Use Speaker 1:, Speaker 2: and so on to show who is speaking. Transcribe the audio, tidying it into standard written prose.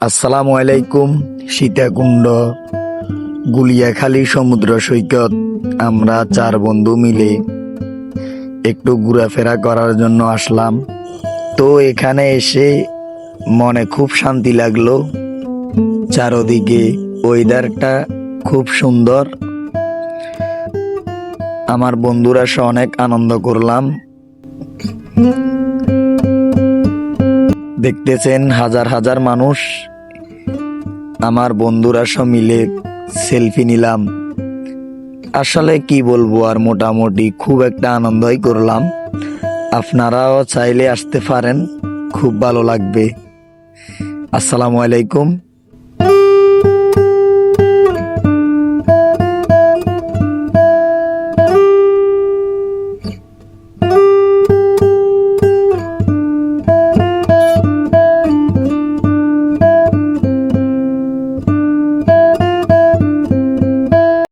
Speaker 1: আসসালামু আলাইকুম। সীতাকুণ্ড গুলিয়াখালী সমুদ্র সৈকত আমরা 4 বন্ধু মিলে একটু ঘোরাফেরা করার জন্য আসলাম। তো এখানে এসে মনে খুব শান্তি লাগলো। চারদিকে ওয়েদারটা খুব সুন্দর। আমার বন্ধুরা সহ অনেক আনন্দ করলাম। দেখতেছেন হাজার হাজার মানুষ। আমার বন্ধুরা সব মিলে সেলফি নিলাম। আসলে কি বলবো আর, মোটামুটি খুব একটা আনন্দই করলাম। আপনারাও চাইলে আসতে পারেন, খুব ভালো লাগবে। আসসালামু আলাইকুম।